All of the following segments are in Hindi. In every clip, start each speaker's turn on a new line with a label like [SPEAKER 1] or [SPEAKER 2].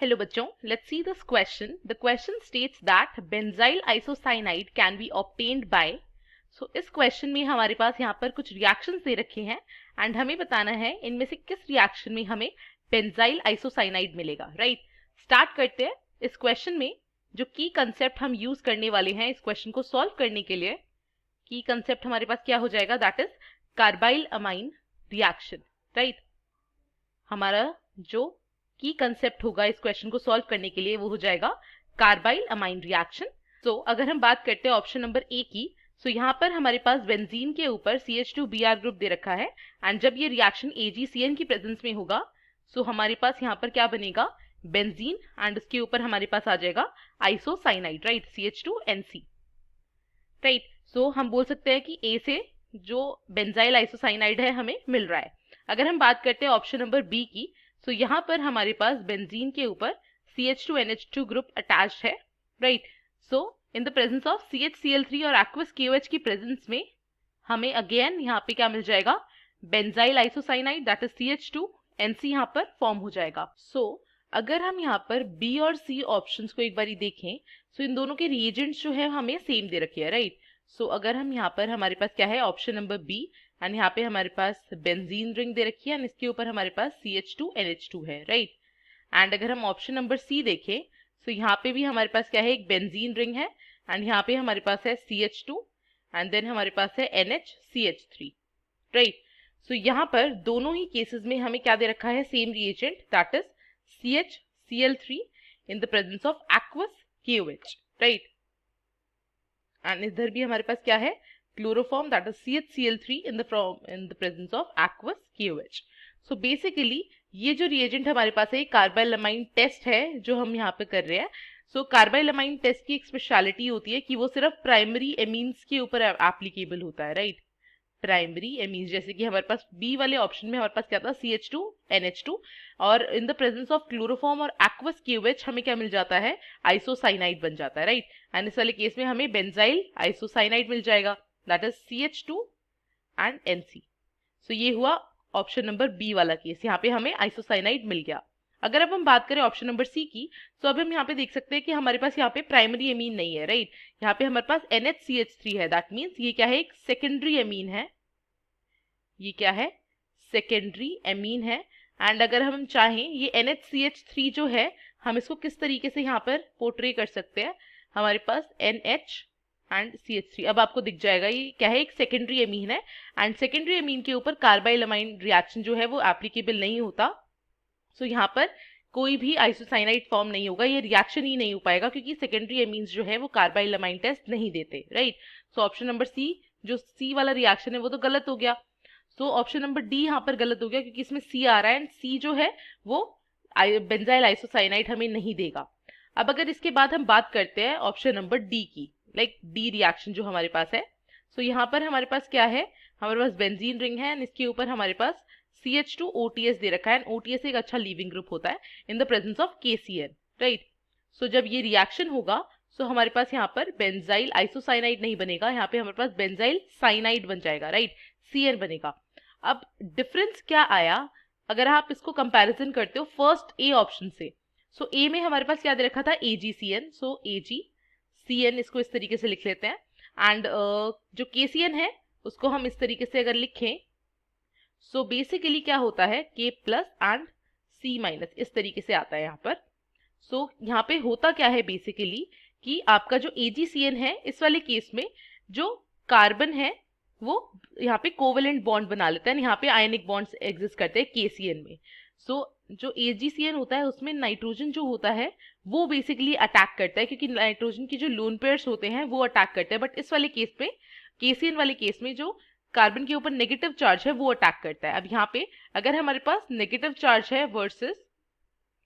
[SPEAKER 1] Hello बच्चों, let's see this question. The question states that benzyl isocyanide can be obtained by. So इस question में हमारे पास यहाँ पर कुछ reactions दे रखे हैं and हमें बताना है इनमें से किस reaction में हमें benzyl isocyanide मिलेगा, right? Start करते हैं इस question में जो key concept हम use करने वाले हैं इस question को solve करने के लिए. Key concept हमारे पास क्या हो जाएगा? That is carbyl amine reaction, right? हमारा जो की कंसेप्ट होगा इस क्वेश्चन को सॉल्व करने के लिए वो हो जाएगा कार्बाइल अमाइन रिएक्शन. सो अगर हम बात करते हैं ऑप्शन नंबर ए की, सो यहाँ पर हमारे पास बेंजीन के ऊपर CH2Br ग्रुप दे रखा है एंड जब ये रिएक्शन AgCN की प्रेजेंस में होगा सो हमारे पास यहाँ पर क्या बनेगा? बेंजीन एंड उसके ऊपर हमारे पास आ जाएगा आइसोसाइनाइड, राइट, CH2NC, राइट. सो हम बोल सकते हैं कि ए से जो बेंजाइल आइसोसाइनाइड है हमें मिल रहा है. अगर हम बात करते हैं ऑप्शन नंबर बी की, सो यहाँ पर हमारे पास बेंजीन के ऊपर CH2NH2 ग्रुप अटैच्ड है, right. So in the presence of CHCl3 और एक्वस KOH की प्रेजेंस में हमें अगेन यहाँ पे क्या मिल जाएगा? Benzyl isocyanide, that is CH2NC यहाँ पर फॉर्म हो जाएगा. सो अगर हम यहाँ पर बी और सी ऑप्शंस को एक बारी देखें, सो इन दोनों के रिएजेंट्स जो है हमें सेम दे रखे हैं, राइट. सो अगर हम यहाँ पर हमारे पास क्या है? ऑप्शन नंबर बी एंड यहाँ पे हमारे पास बेंजीन रिंग दे रखी है एंड इसके ऊपर हमारे पास CH2NH2 है, राइट. एंड अगर हम ऑप्शन नंबर सी देखें, सो यहाँ पे भी हमारे पास क्या है? एक बेंजीन रिंग है एंड यहाँ पे हमारे पास है CH2 एंड देन हमारे पास है NHCH3, राइट. सो यहाँ पर दोनों ही केसेस में हमें क्या दे रखा है? Same reagent, that is CHCl3 in the presence of aqueous KOH, right. And इधर भी हमारे पास क्या है? Chloroform, that is CHCl3 in the presence of aqueous KOH. So basically ये जो रिएजेंट हमारे पास है कार्बाइल अमाइन टेस्ट है जो हम यहाँ पे कर रहे हैं. सो कार्बाइल अमाइन टेस्ट की एक स्पेशलिटी होती है कि वो सिर्फ प्राइमरी एमीन्स के ऊपर एप्लीकेबल होता है, राइट. प्राइमरी एमीन्स, जैसे कि हमारे पास बी वाले ऑप्शन में हमारे पास क्या था? CH2NH2 और इन द प्रेजेंस ऑफ क्लोरोफॉर्म और एक्वस KOH हमें क्या मिल जाता है? आइसोसाइनाइड बन जाता है, राइट. एंड इस वाले केस में हमें बेंजाइल आइसोसाइनाइड मिल जाएगा, that is CH2 and NC. So ये हुआ ऑप्शन नंबर बी वाला केस, यहाँ पे हमें आइसोसाइनाइड मिल गया. अगर अब हम बात करें ऑप्शन नंबर सी की, तो अब हम यहाँ पे देख सकते हैं कि हमारे पास यहाँ पे प्राइमरी एमीन नहीं है, राइट. यहाँ पे हमारे पास NHCH3 है, दैट मीन्स ये क्या है? एक सेकेंडरी एमीन है. ये क्या है? सेकेंडरी एमीन है. एंड अगर हम चाहें ये NHCH3 जो है हम इसको किस तरीके से यहाँ पर पोर्ट्रे कर सकते हैं? हमारे पास NH एंड CH3, अब आपको दिख जाएगा ये क्या है? एक सेकेंडरी एमीन है एंड सेकेंडरी एमीन के ऊपर कार्बाइल अमाइन रिएक्शन जो है वो एप्लीकेबल नहीं होता. सो यहाँ पर कोई भी आइसोसाइनाइड फॉर्म नहीं होगा, ये रिएक्शन ही नहीं हो पाएगा क्योंकि सेकेंडरी एमीन्स जो है वो कार्बाइल अमाइन टेस्ट नहीं देते, right. So option number c, जो सी वाला रिएक्शन है वो तो गलत हो गया. सो ऑप्शन नंबर डी यहाँ पर गलत हो गया क्योंकि इसमें सी आ रहा है एंड सी जो है वो बेंजाइल आइसोसाइनाइड हमें नहीं देगा. अब अगर इसके बाद हम बात करते हैं ऑप्शन नंबर डी की, लाइक डी रिएक्शन जो हमारे पास है. सो यहाँ पर हमारे पास क्या है? हमारे पास बेंजीन रिंग है एंड इसके ऊपर हमारे पास CH2OTS दे रखा है एंड OTS एक अच्छा लीविंग ग्रुप होता है in the presence of KCN, right. So जब ये रिएक्शन होगा सो हमारे पास यहाँ पर बेंजाइल आइसोसाइनाइड नहीं बनेगा, यहाँ पे हमारे पास बेंजाइल साइनाइड बन जाएगा, राइट. CN बनेगा. अब डिफरेंस क्या आया अगर आप इसको कंपैरिजन करते हो फर्स्ट ए ऑप्शन से? सो ए में हमारे पास क्या दे रखा था? AgCN. सो AgCN इसको इस तरीके से लिख लेते हैं एंड जो KCN है उसको हम इस तरीके से अगर लिखें, सो बेसिकली क्या होता है? K plus and C minus, इस तरीके से आता है यहाँ पर. सो यहाँ पे होता क्या है बेसिकली कि आपका जो AgCN है इस वाले केस में जो कार्बन है वो यहाँ पे कोवेलेंट बॉन्ड बना लेता है, यहाँ पे आयनिक बॉन्ड्स एग्जिस्ट करते हैं KCN में. सो जो AgCN होता है उसमें नाइट्रोजन जो होता है वो बेसिकली अटैक करता है क्योंकि नाइट्रोजन की जो लोन पेयर्स होते हैं वो अटैक करते हैं. बट इस वाले केस में KCN वाले केस में जो कार्बन के ऊपर नेगेटिव चार्ज है वो अटैक करता है. अब यहाँ पे अगर हमारे पास नेगेटिव चार्ज है वर्सेस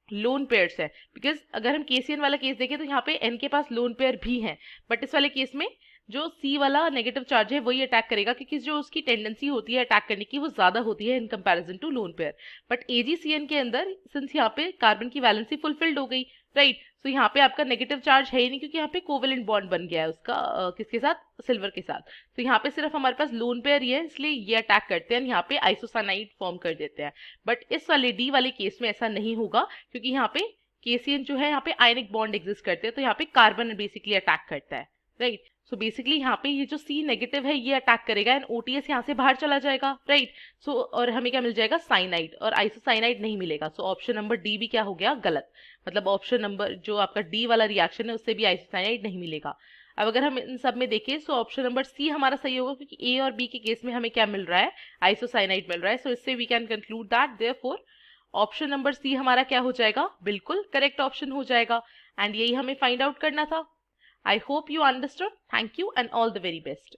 [SPEAKER 1] लोन पेयर्स है, बिकॉज अगर हम KCN वाला केस देखें तो यहाँ पे N के पास लोन पेयर भी है, बट इस वाले केस में जो C वाला नेगेटिव चार्ज है वही अटैक करेगा क्योंकि जो उसकी टेंडेंसी होती है अटैक करने की वो ज्यादा होती है in comparison to lone pair. But AgCN के अंदर सिंस यहाँ पे कार्बन की वैलेंसी फुलफिल्ड हो गई, राइट. सो यहाँ पे आपका नेगेटिव चार्ज है ही नहीं क्योंकि यहाँ पे कोवेलेंट बॉन्ड बन गया है उसका किसके साथ? सिल्वर के साथ. तो यहाँ पे सिर्फ हमारे पास लोन पेयर ही है इसलिए ये अटैक करते हैं, यहाँ पे आइसोसाइनाइड फॉर्म कर देते हैं. बट इस वाले डी वाले केस में ऐसा नहीं होगा क्योंकि यहाँ पे KCN जो है यहाँ पे आयनिक बॉन्ड एग्जिस्ट करते हैं, तो यहाँ पे कार्बन बेसिकली अटैक करता है, राइट। सो बेसिकली यहाँ पे ये जो C नेगेटिव है ये अटैक करेगा एंड OTS यहाँ से बाहर चला जाएगा, राइट। सो और हमें क्या मिल जाएगा, साइनाइड, और आइसोसाइनाइड नहीं मिलेगा। सो ऑप्शन नंबर डी भी क्या हो गया, गलत। मतलब ऑप्शन नंबर जो आपका डी वाला रिएक्शन है उससे भी आइसोसाइनाइड नहीं मिलेगा। अब अगर हम इन सब में देखें तो ऑप्शन नंबर सी हमारा सही होगा, क्योंकि ए और बी के केस में हमें क्या मिल रहा है, आइसोसाइनाइड मिल रहा है। सो इससे we can conclude that therefore option number c हमारा क्या हो जाएगा, बिल्कुल करेक्ट ऑप्शन हो जाएगा। एंड यही हमें फाइंड आउट करना था। I hope you understood. Thank you and all the very best.